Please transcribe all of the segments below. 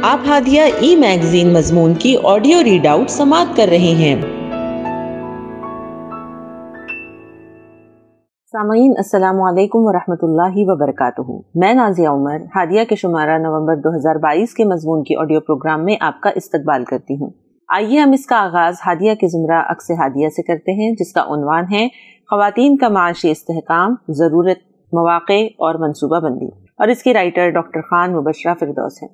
آپ ہادیہ ای میگزین مضمون کی آڈیو ریڈ آؤٹ سماعت کر رہے ہیں۔ سامعین السلام علیکم ورحمۃ اللہ وبرکاتہ۔ میں نازیہ عمر ہادیہ کے شمارہ نومبر 2022 کے مضمون کی آڈیو پروگرام میں آپ کا استقبال کرتی ہوں۔ آئیے ہم اس کا آغاز ہادیہ کے زمرہ عکس ہادیہ سے کرتے ہیں، جس کا عنوان ہے خواتین کا معاشی استحکام، ضرورت، مواقع اور منصوبہ بندی، اور اس کی رائٹر ڈاکٹر خان مبشرہ فردوس ہیں۔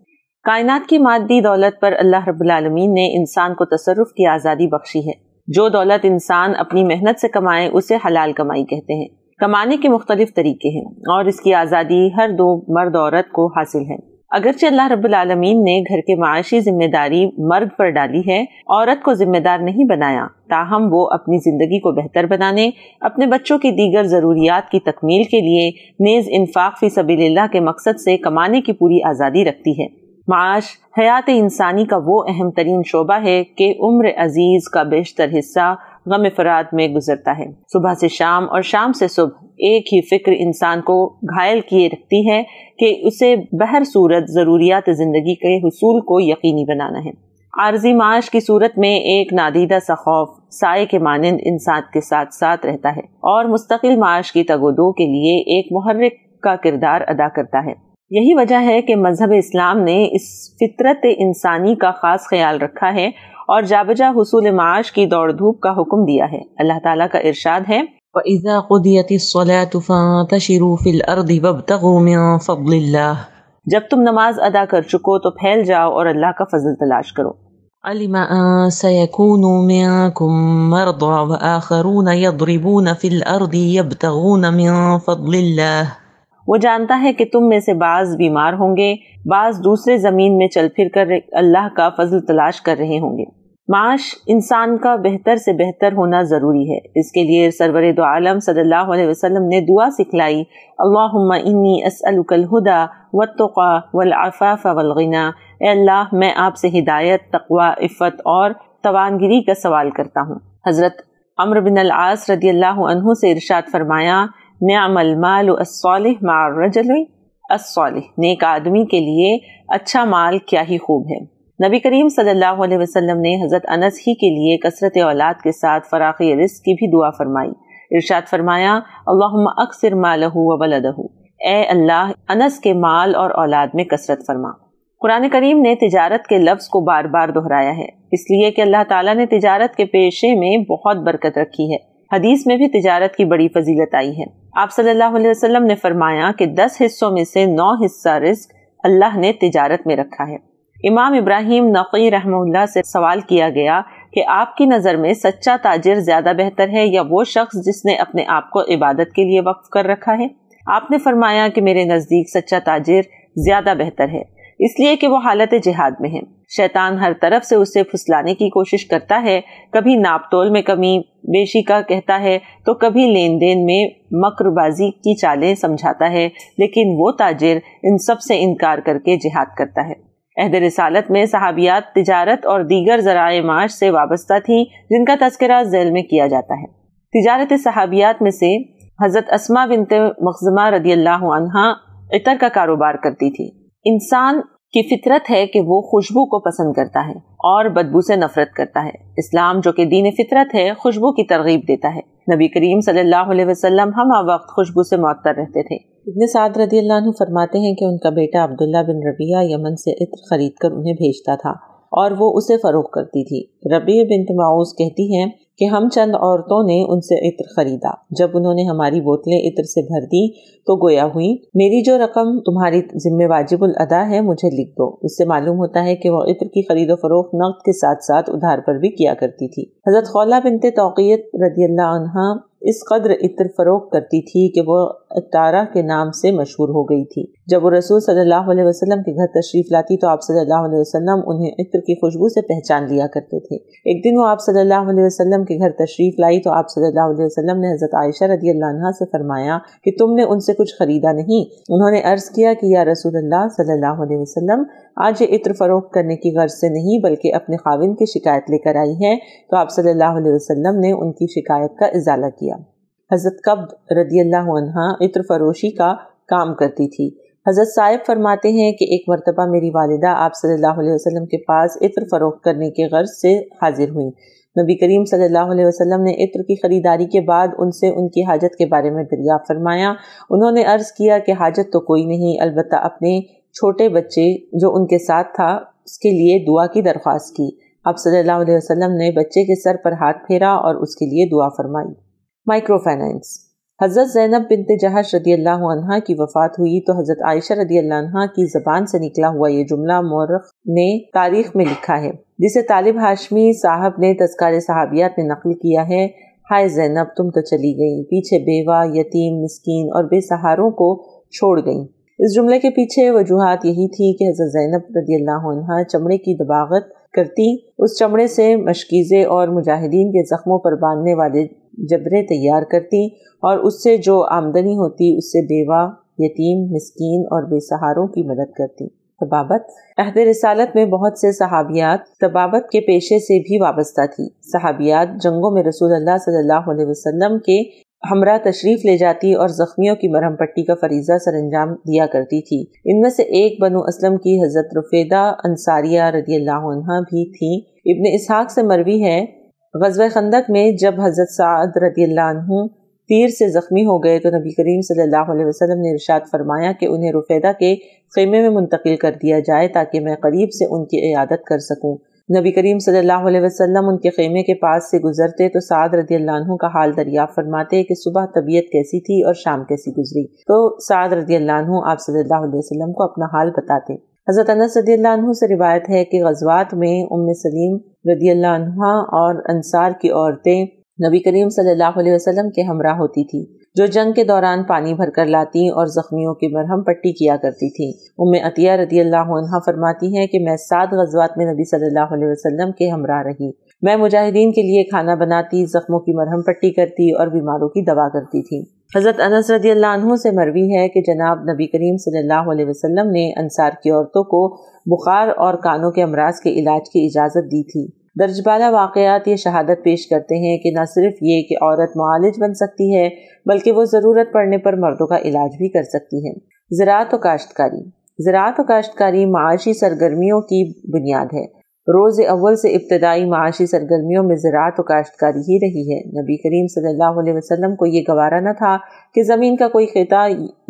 کائنات کی مادی دولت پر اللہ رب العالمین نے انسان کو تصرف کی آزادی بخشی ہے۔ جو دولت انسان اپنی محنت سے کمائے اسے حلال کمائی کہتے ہیں۔ کمانے کے مختلف طریقے ہیں اور اس کی آزادی ہر دو مرد عورت کو حاصل ہے۔ اگرچہ اللہ رب العالمین نے گھر کے معاشی ذمہ داری مرد پر ڈالی ہے، عورت کو ذمہ دار نہیں بنایا، تاہم وہ اپنی زندگی کو بہتر بنانے، اپنے بچوں کی دیگر ضروریات کی تکمیل کے لیے نیز انفاق فی سبیل اللہ کے مقصد سے کمانے کی پوری آزادی رکھتی ہے۔ معاش حیات انسانی کا وہ اہم ترین شعبہ ہے کہ عمر عزیز کا بیشتر حصہ غم فرات میں گزرتا ہے۔ صبح سے شام اور شام سے صبح ایک ہی فکر انسان کو گھائل کیے رکھتی ہے کہ اسے بہر صورت ضروریات زندگی کے حصول کو یقینی بنانا ہے۔ عارضی معاش کی صورت میں ایک نادیدہ سا خوف سائے کے مانند انسان کے ساتھ ساتھ رہتا ہے اور مستقل معاش کی تگ و دو کے لیے ایک محرک کا کردار ادا کرتا ہے۔ یہی وجہ ہے کہ مذہب اسلام نے اس فطرت انسانی کا خاص خیال رکھا ہے اور جا بجا حصول معاش کی دوڑ دھوپ کا حکم دیا ہے۔ اللہ تعالیٰ کا ارشاد ہے وَإِذَا قُضِيَتِ الصَّلَاةُ فَانتَشِرُوا فِي الْأَرْضِ وَابْتَغُوا مِن فَضْلِ اللَّهِ، جب تم نماز ادا کر چکو تو پھیل جاؤ اور اللہ کا فضل تلاش کرو۔ عَلِمَ أَن سَيَكُونُ مِنكُم مَّرْضَىٰ وَآخَرُونَ يَضْرِبُونَ فِي الْأَرْضِ يَبْتَغُونَ مِن فَضْلِ اللَّهِ، وہ جانتا ہے کہ تم میں سے بعض بیمار ہوں گے، بعض دوسرے زمین میں چل پھر کر اللہ کا فضل تلاش کر رہے ہوں گے۔ معاش انسان کا بہتر سے بہتر ہونا ضروری ہے۔ اس کے لیے سرور دو عالم صلی اللہ علیہ وسلم نے دعا سکھلائی، اللہم انی اسألک الہدی والتقی والعفاف والغنی، اے اللہ میں آپ سے ہدایت، تقوی، عفت اور توانگری کا سوال کرتا ہوں۔ حضرت عمرو بن العاص رضی اللہ عنہ سے ارشاد فرمایا، نعم المال الصالح مع الرجل الصالح، نیک آدمی کے لیے اچھا مال کیا ہی خوب ہے۔ نبی کریم صلی اللہ علیہ وسلم نے حضرت انس ہی کے لیے کثرت اولاد کے ساتھ فراخی رزق کی بھی دعا فرمائی۔ ارشاد فرمایا، اللہم اکثر مالہ وولدہ، اے اللہ انس کے مال اور اولاد میں کثرت فرما۔ قرآن کریم نے تجارت کے لفظ کو بار بار دہرایا ہے، اس لیے کہ اللہ تعالیٰ نے تجارت کے پیشے میں بہت برکت رکھی ہے۔ حدیث میں بھی تجارت کی بڑی فضیلت آئی ہے۔ آپ صلی اللہ علیہ وسلم نے فرمایا کہ 10 حصوں میں سے 9 حصہ رزق اللہ نے تجارت میں رکھا ہے۔ امام ابراہیم نقی رحمہ اللہ سے سوال کیا گیا کہ آپ کی نظر میں سچا تاجر زیادہ بہتر ہے یا وہ شخص جس نے اپنے آپ کو عبادت کے لیے وقف کر رکھا ہے؟ آپ نے فرمایا کہ میرے نزدیک سچا تاجر زیادہ بہتر ہے، اس لیے کہ وہ حالت جہاد میں ہے۔ شیطان ہر طرف سے اسے پھسلانے کی کوشش کرتا ہے، کبھی ناپ تول میں کمی بیشی کا کہتا ہے تو کبھی لین دین میں مکر بازی کی چالیں سمجھاتا ہے، لیکن وہ تاجر ان سب سے انکار کر کے جہاد کرتا ہے۔ عہد رسالت میں صحابیات تجارت اور دیگر ذرائع معاش سے وابستہ تھیں، جن کا تذکرہ ذیل میں کیا جاتا ہے۔ تجارت صحابیات میں سے حضرت اسماء بنت مخزمہ رضی اللہ عنہا عطر کا کاروبار کرتی تھی۔ انسان کی فطرت ہے کہ وہ خوشبو کو پسند کرتا ہے اور بدبو سے نفرت کرتا ہے۔ اسلام جو کہ دین فطرت ہے، خوشبو کی ترغیب دیتا ہے۔ نبی کریم صلی اللہ علیہ وسلم ہمہ وقت خوشبو سے معطر رہتے تھے۔ ابن سعد رضی اللہ عنہ فرماتے ہیں کہ ان کا بیٹا عبداللہ بن ربیعہ یمن سے عطر خرید کر انہیں بھیجتا تھا اور وہ اسے فروخت کرتی تھی۔ ربیع بنت معوذ کہتی ہیں کہ ہم چند عورتوں نے ان سے عطر خریدا، جب انہوں نے ہماری بوتلیں عطر سے بھر دی تو گویا ہوئی، میری جو رقم تمہاری ذمہ واجب الادا ہے مجھے لکھ دو۔ اس سے معلوم ہوتا ہے کہ وہ عطر کی خرید و فروخت نقد کے ساتھ ساتھ ادھار پر بھی کیا کرتی تھی۔ حضرت خولہ بنت توقیت رضی اللہ عنہا اس قدر عطر فروخت کرتی تھی کہ وہ عطارہ کے نام سے مشہور ہو گئی تھی۔ جب وہ رسول صلی اللہ علیہ وسلم کے گھر تشریف لاتی تو آپ صلی اللہ علیہ وسلم انہیں عطر کی خوشبو سے پہچان لیا کرتے تھے۔ ایک دن وہ آپ صلی اللہ علیہ وسلم کے گھر تشریف لائی تو آپ صلی اللہ علیہ وسلم نے حضرت عائشہ رضی اللہ عنہا سے فرمایا کہ تم نے ان سے کچھ خریدا نہیں؟ انہوں نے عرض کیا کہ یا رسول اللہ صلی اللہ علیہ وسلم، آج یہ عطر فروخت کرنے کی غرض سے نہیں بلکہ اپنے خاوند کی شکایت لے کر آئی ہے۔ تو آپ صلی اللہ علیہ وسلم نے ان کی شکایت کا ازالہ کیا۔ حضرت قبض رضی اللہ عنہا عطر فروشی کا کام کرتی تھی۔ حضرت صاحب فرماتے ہیں کہ ایک مرتبہ میری والدہ آپ صلی اللہ علیہ وسلم کے پاس عطر فروخت کرنے کے غرض سے حاضر ہوئیں۔ نبی کریم صلی اللہ علیہ وسلم نے عطر کی خریداری کے بعد ان سے ان کی حاجت کے بارے میں دریافت فرمایا۔ انہوں نے عرض کیا کہ حاجت تو کوئی نہیں، البتہ اپنے چھوٹے بچے جو ان کے ساتھ تھا اس کے لیے دعا کی درخواست کی۔ آپ صلی اللہ علیہ وسلم نے بچے کے سر پر ہاتھ پھیرا اور اس کے لیے دعا فرمائی۔ Micro finance. حضرت زینب بنت جہش رضی اللہ عنہا کی وفات ہوئی تو حضرت عائشہ رضی اللہ عنہا کی زبان سے نکلا ہوا یہ جملہ مورخ نے تاریخ میں لکھا ہے، جسے طالب ہاشمی صاحب نے تذکار صحابیات میں نقل کیا ہے۔ ہائے زینب، تم تو چلی گئی، پیچھے بیوہ، یتیم، مسکین اور بے سہاروں کو چھوڑ گئی۔ اس جملے کے پیچھے وجوہات یہی تھی کہ حضرت زینب رضی اللہ عنہا چمڑے کی دباغت کرتی، اس چمڑے سے مشکیزے اور مجاہدین کے زخموں پر باندھنے والے جبرے تیار کرتی اور اس سے جو آمدنی ہوتی اس سے بیوہ، یتیم، مسکین اور بے سہاروں کی مدد کرتی۔ طبابت۔ عہد رسالت میں بہت سے صحابیات طبابت کے پیشے سے بھی وابستہ تھی۔ صحابیات جنگوں میں رسول اللہ صلی اللہ علیہ وسلم کے ہمراہ تشریف لے جاتی اور زخمیوں کی مرہم پٹی کا فریضہ سر انجام دیا کرتی تھی۔ ان میں سے ایک بنو اسلم کی حضرت رفیدہ انصاریہ رضی اللہ عنہا بھی تھی۔ ابن اسحاق سے مروی ہے، غزوہ خندق میں جب حضرت سعد رضی اللہ عنہ تیر سے زخمی ہو گئے تو نبی کریم صلی اللہ علیہ وسلم نے ارشاد فرمایا کہ انہیں رفیدہ کے خیمے میں منتقل کر دیا جائے تاکہ میں قریب سے ان کی عیادت کر سکوں۔ نبی کریم صلی اللہ علیہ وسلم ان کے خیمے کے پاس سے گزرتے تو سعد رضی اللہ عنہ کا حال دریافت فرماتے کہ صبح طبیعت کیسی تھی اور شام کیسی گزری، تو سعد رضی اللہ عنہ آپ صلی اللہ علیہ وسلم کو اپنا حال بتاتے۔ حضرت انس رضی اللہ عنہ سے روایت ہے کہ غزوات میں ام سلیم رضی اللہ عنہا اور انصار کی عورتیں نبی کریم صلی اللہ علیہ وسلم کے ہمراہ ہوتی تھی، جو جنگ کے دوران پانی بھر کر لاتی اور زخمیوں کی مرہم پٹی کیا کرتی تھی۔ ام عطیہ رضی اللہ عنہا فرماتی ہیں کہ میں 7 غزوات میں نبی صلی اللہ علیہ وسلم کے ہمراہ رہی۔ میں مجاہدین کے لیے کھانا بناتی، زخموں کی مرہم پٹی کرتی اور بیماروں کی دوا کرتی تھی۔ حضرت انس رضی اللہ عنہ سے مروی ہے کہ جناب نبی کریم صلی اللہ علیہ وسلم نے انصار کی عورتوں کو بخار اور کانوں کے امراض کے علاج کی اجازت دی تھی۔ درج بالا واقعات یہ شہادت پیش کرتے ہیں کہ نہ صرف یہ کہ عورت معالج بن سکتی ہے بلکہ وہ ضرورت پڑنے پر مردوں کا علاج بھی کر سکتی ہے۔ زراعت و کاشتکاری۔ زراعت و کاشتکاری معاشی سرگرمیوں کی بنیاد ہے۔ روز اول سے ابتدائی معاشی سرگرمیوں میں زراعت و کاشتکاری ہی رہی ہے۔ نبی کریم صلی اللہ علیہ وسلم کو یہ گوارا نہ تھا کہ زمین کا کوئی خطہ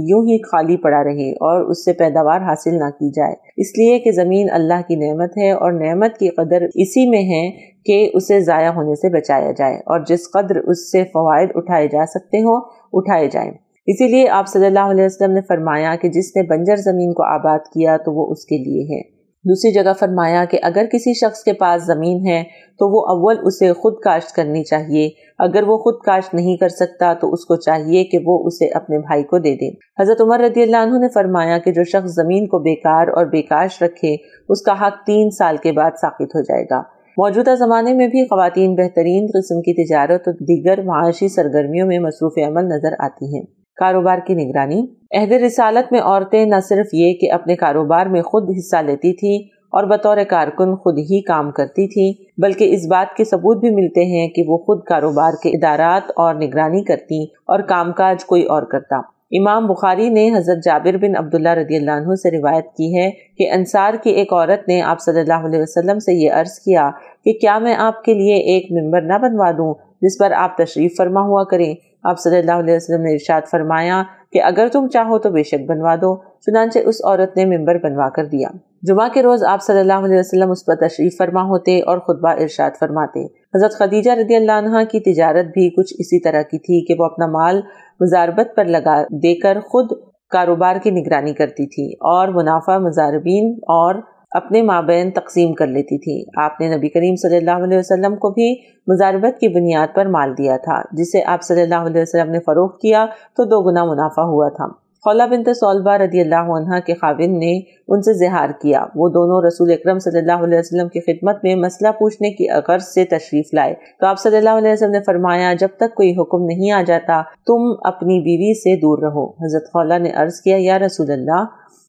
یوں ہی خالی پڑا رہے اور اس سے پیداوار حاصل نہ کی جائے، اس لیے کہ زمین اللہ کی نعمت ہے اور نعمت کی قدر اسی میں ہے کہ اسے ضائع ہونے سے بچایا جائے اور جس قدر اس سے فوائد اٹھائے جا سکتے ہوں اٹھائے جائیں۔ اسی لیے آپ صلی اللہ علیہ وسلم نے فرمایا کہ جس نے بنجر زمین کو آباد کیا تو وہ اس کے لیے ہے۔ دوسری جگہ فرمایا کہ اگر کسی شخص کے پاس زمین ہے تو وہ اول اسے خود کاشت کرنی چاہیے، اگر وہ خود کاشت نہیں کر سکتا تو اس کو چاہیے کہ وہ اسے اپنے بھائی کو دے دے۔ حضرت عمر رضی اللہ عنہ نے فرمایا کہ جو شخص زمین کو بیکار اور بیکاش رکھے اس کا حق 3 سال کے بعد ساقط ہو جائے گا۔ موجودہ زمانے میں بھی خواتین بہترین قسم کی تجارت اور دیگر معاشی سرگرمیوں میں مصروف عمل نظر آتی ہیں۔ کاروبار کی نگرانی۔ عہد رسالت میں عورتیں نہ صرف یہ کہ اپنے کاروبار میں خود حصہ لیتی تھیں اور بطور کارکن خود ہی کام کرتی تھیں، بلکہ اس بات کے ثبوت بھی ملتے ہیں کہ وہ خود کاروبار کے ادارات اور نگرانی کرتی اور کام کاج کوئی اور کرتا۔ امام بخاری نے حضرت جابر بن عبداللہ رضی اللہ عنہ سے روایت کی ہے کہ انصار کی ایک عورت نے آپ صلی اللہ علیہ وسلم سے یہ عرض کیا کہ کیا میں آپ کے لیے ایک ممبر نہ بنوا دوں جس پر آپ تشریف فرما ہوا کریں؟ آپ صلی اللہ علیہ وسلم نے ارشاد فرمایا کہ اگر تم چاہو تو بے شک بنوا دو۔ چنانچہ اس عورت نے ممبر بنوا کر دیا۔ جمعہ کے روز آپ صلی اللہ علیہ وسلم اس پر تشریف فرما ہوتے اور خطبہ ارشاد فرماتے۔ حضرت خدیجہ رضی اللہ عنہا کی تجارت بھی کچھ اسی طرح کی تھی کہ وہ اپنا مال مزاربت پر لگا دے کر خود کاروبار کی نگرانی کرتی تھی اور منافع مزاربین اور اپنے مابین تقسیم کر لیتی تھی۔ آپ نے نبی کریم صلی اللہ علیہ وسلم کو بھی مزاربت کی بنیاد پر مال دیا تھا، جسے آپ صلی اللہ علیہ وسلم نے فروخت کیا تو 2 گنا منافع ہوا تھا۔ خولہ بنت صلبہ رضی اللہ عنہا کے خاوند نے ان سے زہار کیا۔ وہ دونوں رسول اکرم صلی اللہ علیہ وسلم کی خدمت میں مسئلہ پوچھنے کی غرض سے تشریف لائے تو آپ صلی اللہ علیہ وسلم نے فرمایا جب تک کوئی حکم نہیں آ جاتا تم اپنی بیوی سے دور رہو۔ حضرت خولہ نے عرض کیا یا رسول اللہ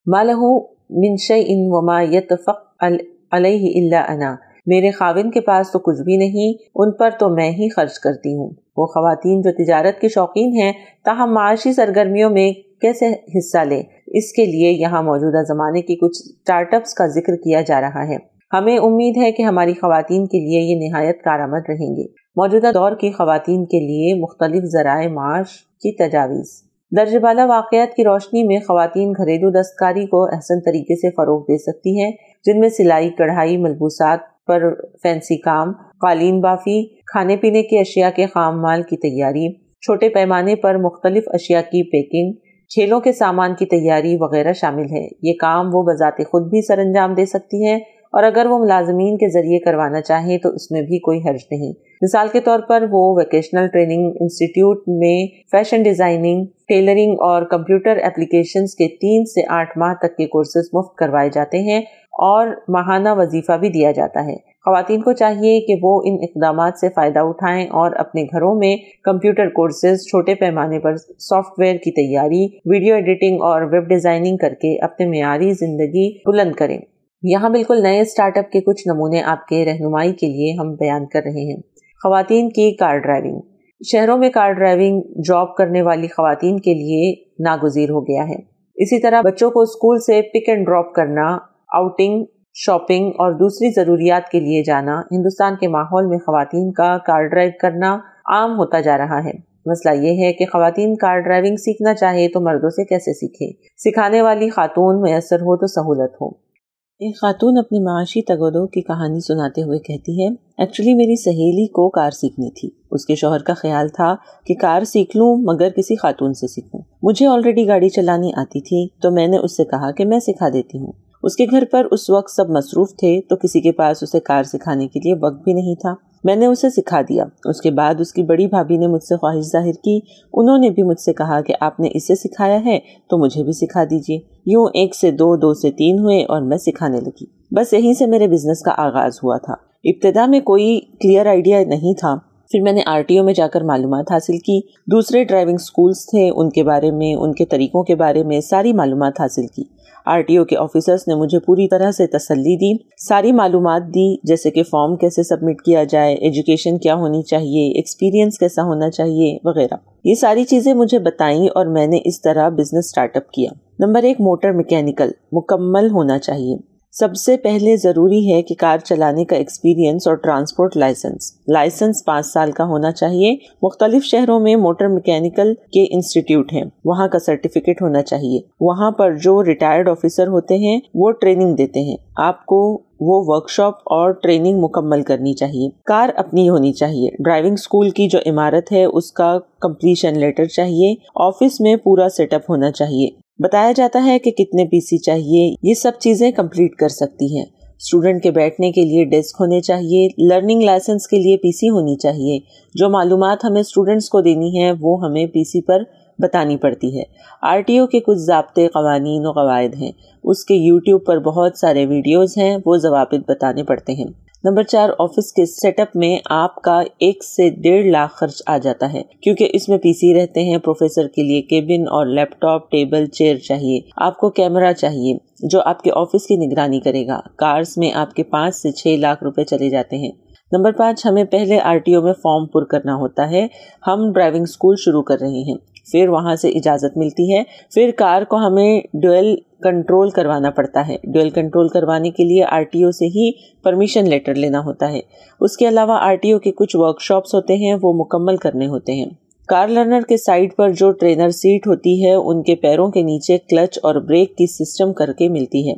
ما لہ من شیء وما یتفق علیہ الا انا، میرے خاوند کے پاس تو کچھ بھی نہیں، ان پر تو میں ہی خرچ کرتی ہوں۔ وہ خواتین جو تجارت کے شوقین ہیں تاہم معاشی سرگرمیوں میں کیسے حصہ لیں، اس کے لیے یہاں موجودہ زمانے کی کچھ اسٹارٹ اپس کا ذکر کیا جا رہا ہے۔ ہمیں امید ہے کہ ہماری خواتین کے لیے یہ نہایت کارآمد رہیں گے۔ موجودہ دور کی خواتین کے لیے مختلف ذرائع معاش کی تجاویز۔ درجہ بالا واقعات کی روشنی میں خواتین گھریلو دستکاری کو احسن طریقے سے فروغ دے سکتی ہیں، جن میں سلائی، کڑھائی، ملبوسات پر فینسی کام، قالین بافی، کھانے پینے کی اشیاء کے خام مال کی تیاری، چھوٹے پیمانے پر مختلف اشیاء کی پیکنگ، کھیلوں کے سامان کی تیاری وغیرہ شامل ہے۔ یہ کام وہ بذات خود بھی سر انجام دے سکتی ہیں، اور اگر وہ ملازمین کے ذریعے کروانا چاہیں تو اس میں بھی کوئی حرج نہیں۔ مثال کے طور پر وہ ویکیشنل ٹریننگ انسٹیٹیوٹ میں فیشن ڈیزائننگ، ٹیلرنگ اور کمپیوٹر اپلیکیشنز کے 3 سے 8 ماہ تک کے کورسز مفت کروائے جاتے ہیں اور ماہانہ وظیفہ بھی دیا جاتا ہے۔ خواتین کو چاہیے کہ وہ ان اقدامات سے فائدہ اٹھائیں اور اپنے گھروں میں کمپیوٹر کورسز، چھوٹے پیمانے پر سافٹ ویئر کی تیاری، ویڈیو ایڈیٹنگ اور ویب ڈیزائننگ کر کے اپنے معیاری زندگی بلند کریں۔ یہاں بالکل نئے اسٹارٹ اپ کے کچھ نمونے آپ کے رہنمائی کے لیے ہم بیان کر رہے ہیں۔ خواتین کی کار ڈرائیونگ۔ شہروں میں کار ڈرائیونگ جاب کرنے والی خواتین کے لیے ناگزیر ہو گیا ہے۔ اسی طرح بچوں کو اسکول سے پک اینڈ ڈراپ کرنا، آؤٹنگ، شاپنگ اور دوسری ضروریات کے لیے جانا، ہندوستان کے ماحول میں خواتین کا کار ڈرائیو کرنا عام ہوتا جا رہا ہے۔ مسئلہ یہ ہے کہ خواتین کار ڈرائیونگ سیکھنا چاہے تو مردوں سے کیسے سیکھیں؟ سکھانے والی خاتون میسر ہو تو سہولت ہو۔ ایک خاتون اپنی معاشی تگودو کی کہانی سناتے ہوئے کہتی ہے، ایکچولی میری سہیلی کو کار سیکھنی تھی۔ اس کے شوہر کا خیال تھا کہ کار سیکھ لوں مگر کسی خاتون سے سیکھوں۔ مجھے آلریڈی گاڑی چلانی آتی تھی تو میں نے اس سے کہا کہ میں سکھا دیتی ہوں۔ اس کے گھر پر اس وقت سب مصروف تھے تو کسی کے پاس اسے کار سکھانے کے لیے وقت بھی نہیں تھا۔ میں نے اسے سکھا دیا۔ اس کے بعد اس کی بڑی بھابھی نے مجھ سے خواہش ظاہر کی۔ انہوں نے بھی مجھ سے کہا کہ آپ نے اسے سکھایا ہے تو مجھے بھی سکھا دیجیے۔ یوں 1 سے 2، 2 سے 3 ہوئے اور میں سکھانے لگی۔ بس یہیں سے میرے بزنس کا آغاز ہوا تھا۔ ابتدا میں کوئی کلیئر آئیڈیا نہیں تھا۔ پھر میں نے RTO میں جا کر معلومات حاصل کی، دوسرے ڈرائیونگ سکولز تھے، ان کے بارے میں، ان کے طریقوں کے بارے میں ساری معلومات حاصل کی۔ RTO کے آفیسرز نے مجھے پوری طرح سے تسلی دی، ساری معلومات دی، جیسے کہ فارم کیسے سبمٹ کیا جائے، ایجوکیشن کیا ہونی چاہیے، ایکسپیرینس کیسا ہونا چاہیے وغیرہ۔ یہ ساری چیزیں مجھے بتائیں اور میں نے اس طرح بزنس سٹارٹ اپ کیا۔ نمبر 1، موٹر میکینیکل مکمل ہونا چاہیے۔ سب سے پہلے ضروری ہے کہ کار چلانے کا ایکسپیرینس اور ٹرانسپورٹ لائسنس 5 سال کا ہونا چاہیے۔ مختلف شہروں میں موٹر میکینیکل کے انسٹیٹیوٹ ہیں، وہاں کا سرٹیفکیٹ ہونا چاہیے۔ وہاں پر جو ریٹائرڈ آفیسر ہوتے ہیں وہ ٹریننگ دیتے ہیں، آپ کو وہ ورکشاپ اور ٹریننگ مکمل کرنی چاہیے۔ کار اپنی ہونی چاہیے۔ ڈرائیونگ اسکول کی جو عمارت ہے اس کا کمپلیشن لیٹر چاہیے۔ آفس میں پورا سیٹ اپ ہونا چاہیے۔ بتایا جاتا ہے کہ کتنے PC چاہیے، یہ سب چیزیں کمپلیٹ کر سکتی ہیں۔ اسٹوڈنٹ کے بیٹھنے کے لیے ڈیسک ہونے چاہیے، لرننگ لائسنس کے لیے PC ہونی چاہیے۔ جو معلومات ہمیں اسٹوڈنٹس کو دینی ہے وہ ہمیں PC پر بتانی پڑتی ہے۔ RTO کے کچھ ضابطے، قوانین و قواعد ہیں، اس کے YouTube پر بہت سارے ویڈیوز ہیں، وہ ضوابط بتانے پڑتے ہیں۔ نمبر 4، آفس کے سیٹ اپ میں آپ کا 1 سے 1.5 لاکھ خرچ آ جاتا ہے، کیونکہ اس میں PC رہتے ہیں۔ پروفیسر کے لیے کیبن اور لیپ ٹاپ، ٹیبل، چیئر چاہیے۔ آپ کو کیمرہ چاہیے جو آپ کے آفس کی نگرانی کرے گا۔ کارز میں آپ کے 5 سے 6 لاکھ روپے چلے جاتے ہیں۔ نمبر 5، ہمیں پہلے RTO میں فارم پر کرنا ہوتا ہے۔ ہم ڈرائیونگ اسکول شروع کر رہے ہیں، پھر وہاں سے اجازت ملتی ہے، پھر کار کو ہمیں ڈویل کنٹرول کروانا پڑتا ہے۔ ڈویل کنٹرول کروانے کے لیے RTO سے ہی پرمیشن لیٹر لینا ہوتا ہے۔ اس کے علاوہ RTO کے کچھ ورکشاپس ہوتے ہیں، وہ مکمل کرنے ہوتے ہیں۔ کار لرنر کے سائڈ پر جو ٹرینر سیٹ ہوتی ہے ان کے پیروں کے نیچے کلچ اور بریک کی سسٹم کر کے ملتی ہے۔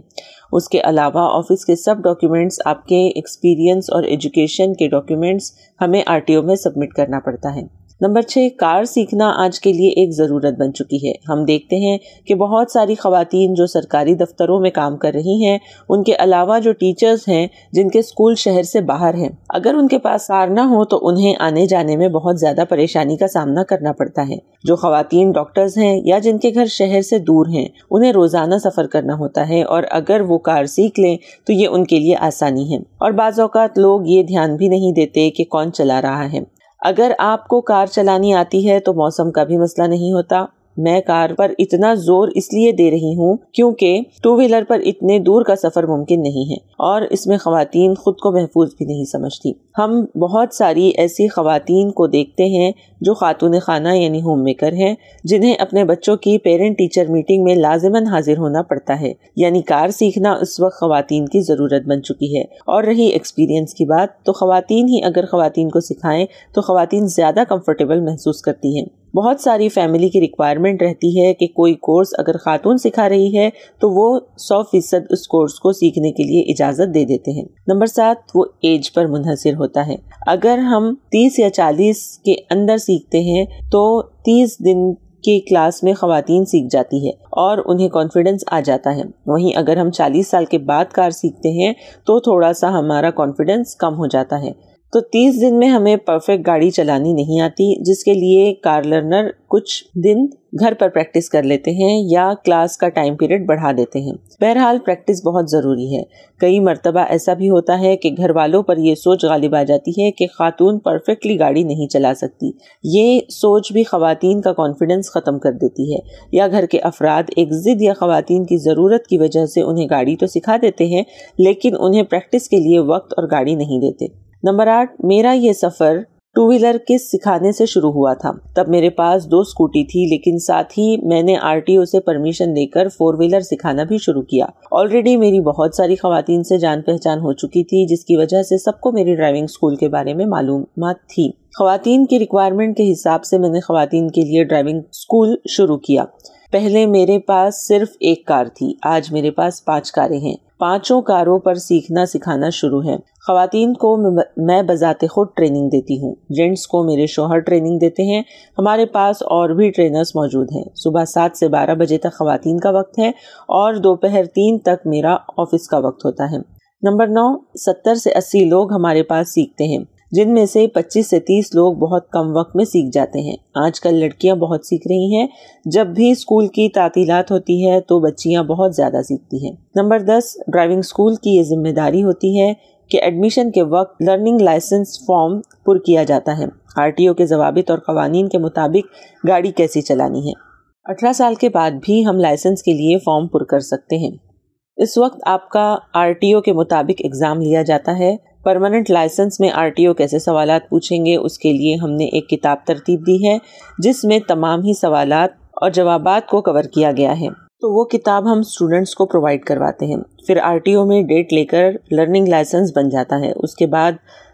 اس کے علاوہ آفس کے سب ڈاکیومنٹس، آپ کے ایکسپیرینس اور ایجوکیشن کے ڈاکیومنٹس ہمیں RTO میں سبمٹ کرنا پڑتا ہے۔ نمبر 6، کار سیکھنا آج کے لیے ایک ضرورت بن چکی ہے۔ ہم دیکھتے ہیں کہ بہت ساری خواتین جو سرکاری دفتروں میں کام کر رہی ہیں، ان کے علاوہ جو ٹیچرز ہیں جن کے اسکول شہر سے باہر ہیں، اگر ان کے پاس کار نہ ہو تو انہیں آنے جانے میں بہت زیادہ پریشانی کا سامنا کرنا پڑتا ہے۔ جو خواتین ڈاکٹرز ہیں یا جن کے گھر شہر سے دور ہیں، انہیں روزانہ سفر کرنا ہوتا ہے، اور اگر وہ کار سیکھ لیں تو یہ ان کے لیے آسانی ہے۔ اور بعض اوقات لوگ یہ دھیان بھی نہیں دیتے کہ کون چلا رہا ہے۔ اگر آپ کو کار چلانی آتی ہے تو موسم کا بھی مسئلہ نہیں ہوتا۔ میں کار پر اتنا زور اس لیے دے رہی ہوں کیونکہ ٹو ویلر پر اتنے دور کا سفر ممکن نہیں ہے اور اس میں خواتین خود کو محفوظ بھی نہیں سمجھتی۔ ہم بہت ساری ایسی خواتین کو دیکھتے ہیں جو خاتون خانہ یعنی ہوم میکر ہیں، جنہیں اپنے بچوں کی پیرنٹ ٹیچر میٹنگ میں لازماً حاضر ہونا پڑتا ہے، یعنی کار سیکھنا اس وقت خواتین کی ضرورت بن چکی ہے۔ اور رہی ایکسپیرینس کی بات، تو خواتین ہی اگر خواتین کو سکھائیں تو خواتین زیادہ کمفرٹیبل محسوس کرتی ہیں۔ بہت ساری فیملی کی ریکوائرمنٹ رہتی ہے کہ کوئی کورس اگر خاتون سکھا رہی ہے تو وہ 100% اس کورس کو سیکھنے کے لیے اجازت دے دیتے ہیں۔ نمبر 7، وہ ایج پر منحصر ہوتا ہے۔ اگر ہم 30 یا 40 کے اندر سیکھتے ہیں تو 30 دن کی کلاس میں خواتین سیکھ جاتی ہے اور انہیں کانفیڈنس آ جاتا ہے۔ وہیں اگر ہم 40 سال کے بعد کار سیکھتے ہیں تو تھوڑا سا ہمارا کانفیڈنس کم ہو جاتا ہے۔ تو 30 دن میں ہمیں پرفیکٹ گاڑی چلانی نہیں آتی، جس کے لیے کار لرنر کچھ دن گھر پر پریکٹس کر لیتے ہیں یا کلاس کا ٹائم پیریڈ بڑھا دیتے ہیں۔ بہرحال پریکٹس بہت ضروری ہے۔ کئی مرتبہ ایسا بھی ہوتا ہے کہ گھر والوں پر یہ سوچ غالب آ جاتی ہے کہ خاتون پرفیکٹلی گاڑی نہیں چلا سکتی۔ یہ سوچ بھی خواتین کا کانفیڈنس ختم کر دیتی ہے، یا گھر کے افراد ایک ضد یا خواتین کی ضرورت کی وجہ سے انہیں گاڑی تو سکھا دیتے ہیں لیکن انہیں پریکٹس کے لیے وقت اور گاڑی نہیں دیتے۔ نمبر 8، میرا یہ سفر ٹو ویلر کے سکھانے سے شروع ہوا تھا۔ تب میرے پاس 2 اسکوٹی تھی، لیکن ساتھ ہی میں نے RTO سے پرمیشن لے کر 4 ویلر سکھانا بھی شروع کیا۔ آلریڈی میری بہت ساری خواتین سے جان پہچان ہو چکی تھی، جس کی وجہ سے سب کو میری ڈرائیونگ اسکول کے بارے میں معلومات تھی۔ خواتین کی ریکوائرمنٹ کے حساب سے میں نے خواتین کے لیے ڈرائیونگ اسکول شروع کیا۔ پہلے میرے پاس صرف 1 کار تھی، آج میرے پاس 5 کاریں ہیں۔ 5 کاروں پر سیکھنا سکھانا شروع ہے۔ خواتین کو میں بذات خود ٹریننگ دیتی ہوں، جینٹس کو میرے شوہر ٹریننگ دیتے ہیں۔ ہمارے پاس اور بھی ٹرینرز موجود ہیں۔ صبح 7 سے 12 بجے تک خواتین کا وقت ہے اور دوپہر 3 تک میرا آفس کا وقت ہوتا ہے۔ نمبر 9، 70 سے 80 لوگ ہمارے پاس سیکھتے ہیں، جن میں سے 25 سے 30 لوگ بہت کم وقت میں سیکھ جاتے ہیں۔ آج کل لڑکیاں بہت سیکھ رہی ہیں، جب بھی اسکول کی تعطیلات ہوتی ہے تو بچیاں بہت زیادہ سیکھتی ہیں۔ نمبر 10، ڈرائیونگ اسکول کی یہ ذمہ داری ہوتی ہے کہ ایڈمیشن کے وقت لرننگ لائسنس فارم پر کیا جاتا ہے۔ RTO کے ضوابط اور قوانین کے مطابق گاڑی کیسی چلانی ہے۔ 18 سال کے بعد بھی ہم لائسنس کے لیے فارم پر کر سکتے ہیں۔ اس وقت آپ کا RTO کے مطابق ایگزام لیا جاتا ہے۔ پرماننٹ لائسنس میں RTO کیسے سوالات پوچھیں گے، اس کے لیے ہم نے ایک کتاب ترتیب دی ہے جس میں تمام ہی سوالات اور جوابات کو کور کیا گیا ہے، تو وہ کتاب ہم اسٹوڈنٹس کو پرووائڈ کرواتے ہیں۔ پھر RTO میں ڈیٹ لے کر لرننگ لائسنس بن جاتا ہے۔ اس کے بعد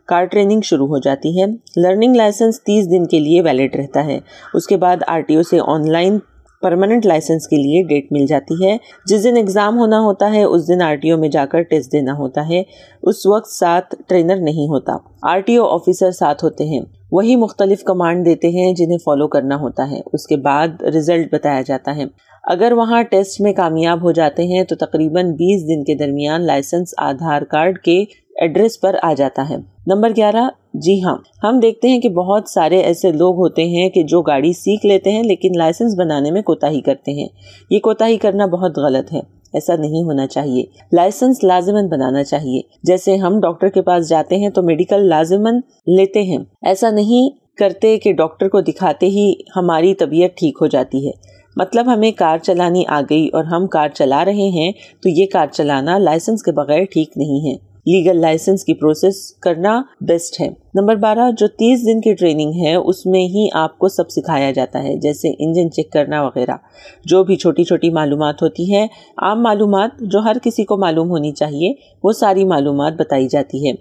کار ٹریننگ شروع ہو جاتی ہے۔ لرننگ لائسنس 30 دن کے لیے ویلڈ رہتا ہے۔ اس کے بعد RTO سے آن لائن پرماننٹ لائسنس کے لیے ڈیٹ مل جاتی ہے۔ جس دن ایگزام ہونا ہوتا ہے اس دن RTO میں جا کر ٹیسٹ دینا ہوتا ہے۔ اس وقت ساتھ ٹرینر نہیں ہوتا، RTO آفیسر ساتھ ہوتے ہیں، وہی مختلف کمانڈ دیتے ہیں جنہیں فالو کرنا ہوتا ہے۔ اس کے بعد رزلٹ بتایا جاتا ہے۔ اگر وہاں ٹیسٹ میں کامیاب ہو جاتے ہیں تو تقریباً 20 دن کے درمیان لائسنس آدھار کارڈ کے ایڈریس پر آ جاتا ہے۔ نمبر 11، جی ہاں، ہم دیکھتے ہیں کہ بہت سارے ایسے لوگ ہوتے ہیں کہ جو گاڑی سیکھ لیتے ہیں لیکن لائسنس بنانے میں کوتاہی کرتے ہیں۔ یہ کوتاہی کرنا بہت غلط ہے، ایسا نہیں ہونا چاہیے۔ لائسنس لازماً بنانا چاہیے۔ جیسے ہم ڈاکٹر کے پاس جاتے ہیں تو میڈیکل لازماً لیتے ہیں، ایسا نہیں کرتے کہ ڈاکٹر کو دکھاتے ہی ہماری طبیعت ٹھیک ہو جاتی ہے۔ مطلب ہمیں کار چلانی آ گئی اور ہم کار چلا رہے ہیں تو یہ کار چلانا لائسنس کے بغیر ٹھیک نہیں ہے۔ لیگل لائسنس کی پروسیس کرنا بیسٹ ہے۔ نمبر 12، جو 30 دن کی ٹریننگ ہے اس میں ہی آپ کو سب سکھایا جاتا ہے، جیسے انجن چیک کرنا وغیرہ۔ جو بھی چھوٹی چھوٹی معلومات ہوتی ہے، عام معلومات جو ہر کسی کو معلوم ہونی چاہیے، وہ ساری معلومات بتائی جاتی ہے۔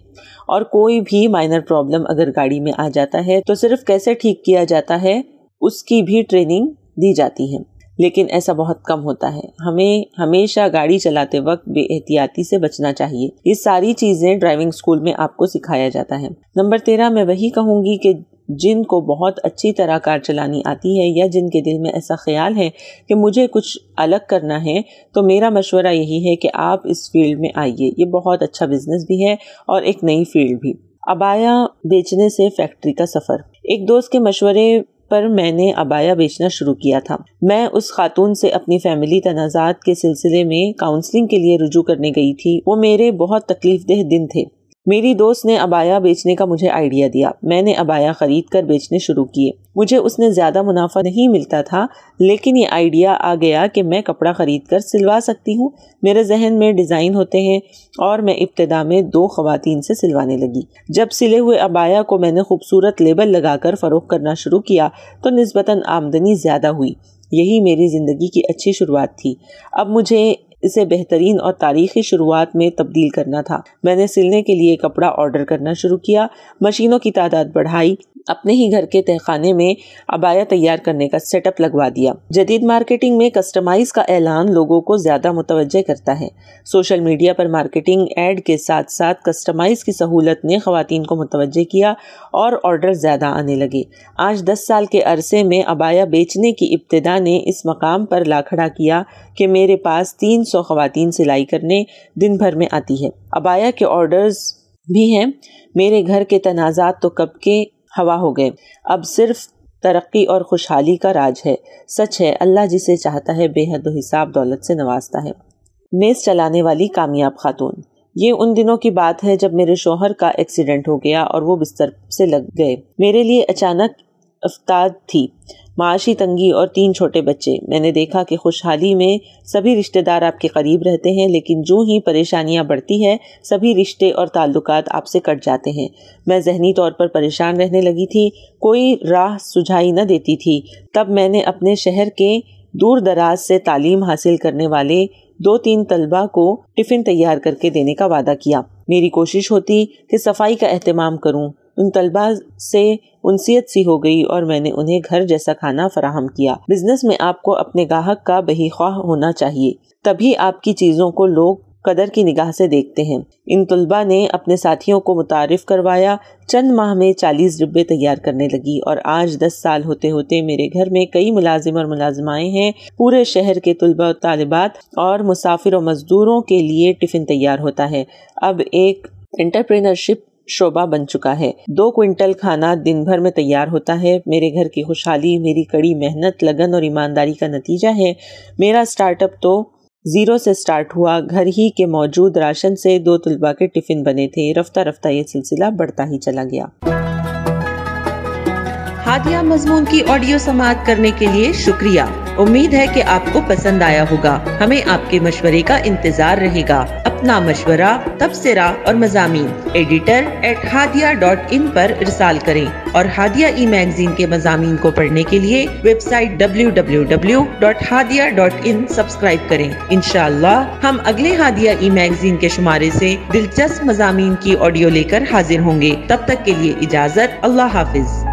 اور کوئی بھی مائنر پرابلم اگر گاڑی میں آ جاتا ہے تو صرف کیسے ٹھیک کیا جاتا ہے اس کی بھی ٹریننگ دی جاتی ہے، لیکن ایسا بہت کم ہوتا ہے۔ ہمیں ہمیشہ گاڑی چلاتے وقت بے احتیاطی سے بچنا چاہیے۔ یہ ساری چیزیں ڈرائیونگ اسکول میں آپ کو سکھایا جاتا ہے۔ نمبر 13، میں وہی کہوں گی کہ جن کو بہت اچھی طرح کار چلانی آتی ہے یا جن کے دل میں ایسا خیال ہے کہ مجھے کچھ الگ کرنا ہے، تو میرا مشورہ یہی ہے کہ آپ اس فیلڈ میں آئیے۔ یہ بہت اچھا بزنس بھی ہے اور ایک نئی فیلڈ بھی۔ عبایا بیچنے سے فیکٹری کا سفر۔ ایک دوست کے مشورے پر میں نے عبایا بیچنا شروع کیا تھا۔ میں اس خاتون سے اپنی فیملی تنازعات کے سلسلے میں کاؤنسلنگ کے لیے رجوع کرنے گئی تھی۔ وہ میرے بہت تکلیف دہ دن تھے۔ میری دوست نے ابایا بیچنے کا مجھے آئیڈیا دیا. میں نے ابایا خرید کر بیچنے شروع کیے. مجھے اس نے زیادہ منافع نہیں ملتا تھا، لیکن یہ آئیڈیا آ گیا کہ میں کپڑا خرید کر سلوا سکتی ہوں. میرے ذہن میں ڈیزائن ہوتے ہیں اور میں ابتدا میں 2 خواتین سے سلوانے لگی. جب سلے ہوئے ابایا کو میں نے خوبصورت لیبل لگا کر فروخت کرنا شروع کیا تو نسبتاً آمدنی زیادہ ہوئی. یہی میری زندگی کی اچھی شروعات تھی. اب مجھے اسے بہترین اور تاریخی شروعات میں تبدیل کرنا تھا. میں نے سلنے کے لیے کپڑا آرڈر کرنا شروع کیا، مشینوں کی تعداد بڑھائی، اپنے ہی گھر کے تہخانے میں ابایا تیار کرنے کا سیٹ اپ لگوا دیا. جدید مارکیٹنگ میں کسٹمائز کا اعلان لوگوں کو زیادہ متوجہ کرتا ہے. سوشل میڈیا پر مارکیٹنگ ایڈ کے ساتھ ساتھ کسٹمائز کی سہولت نے خواتین کو متوجہ کیا اور آرڈر زیادہ آنے لگے. آج 10 سال کے عرصے میں ابایا بیچنے کی ابتدا نے اس مقام پر لا کھڑا کیا کہ میرے پاس 300 خواتین سلائی کرنے دن بھر میں آتی ہے. ابایا کے آرڈرز بھی ہیں. میرے گھر کے تنازعات تو کب کے ہوا ہو گئے. اب صرف ترقی اور خوشحالی کا راج ہے. سچ ہے، اللہ جسے چاہتا ہے بے حد و حساب دولت سے نوازتا ہے. میز چلانے والی کامیاب خاتون. یہ ان دنوں کی بات ہے جب میرے شوہر کا ایکسیڈنٹ ہو گیا اور وہ بستر سے لگ گئے. میرے لیے اچانک افتاد تھی. معاشی تنگی اور 3 چھوٹے بچے. میں نے دیکھا کہ خوشحالی میں سبھی رشتہ دار آپ کے قریب رہتے ہیں، لیکن جو ہی پریشانیاں بڑھتی ہیں سبھی رشتے اور تعلقات آپ سے کٹ جاتے ہیں. میں ذہنی طور پر پریشان رہنے لگی تھی. کوئی راہ سجھائی نہ دیتی تھی. تب میں نے اپنے شہر کے دور دراز سے تعلیم حاصل کرنے والے 2-3 طلبہ کو ٹفن تیار کر کے دینے کا وعدہ کیا. میری کوشش ہوتی کہ صفائی کا اہتمام کروں. ان طلبہ سے انسیت سی ہو گئی اور میں نے انہیں گھر جیسا کھانا فراہم کیا. بزنس میں آپ کو اپنے گاہک کا بہی خواہ ہونا چاہیے، تبھی آپ کی چیزوں کو لوگ قدر کی نگاہ سے دیکھتے ہیں. ان طلبہ نے اپنے ساتھیوں کو متعارف کروایا. چند ماہ میں 40 ڈبے تیار کرنے لگی اور آج 10 سال ہوتے ہوتے میرے گھر میں کئی ملازم اور ملازمائیں ہیں. پورے شہر کے طلبہ و طالبات اور مسافر و مزدوروں کے لیے ٹفن تیار ہوتا ہے. اب ایک انٹرپرینرشپ شعبہ بن چکا ہے. 2 کوئنٹل کھانا دن بھر میں تیار ہوتا ہے. میرے گھر کی خوشحالی میری کڑی محنت، لگن اور ایمانداری کا نتیجہ ہے. میرا سٹارٹ اپ تو 0 سے سٹارٹ ہوا. گھر ہی کے موجود راشن سے 2 طلبہ کے ٹفن بنے تھے. رفتہ رفتہ یہ سلسلہ بڑھتا ہی چلا گیا. ہادیہ مضمون کی آڈیو سماعت کرنے کے لیے شکریہ. امید ہے کہ آپ کو پسند آیا ہوگا. ہمیں آپ کے مشورے کا انتظار رہے گا. اپنا مشورہ، تبصرہ اور مضامین editor@hadia.in پر ارسال کریں اور ہادیہ ای میگزین کے مضامین کو پڑھنے کے لیے ویب سائٹ www.hadia.in سبسکرائب کریں. انشاءاللہ ہم اگلے ہادیہ ای میگزین کے شمارے سے دلچسپ مضامین کی آڈیو لے کر حاضر ہوں گے. تب تک کے لیے اجازت. اللہ حافظ.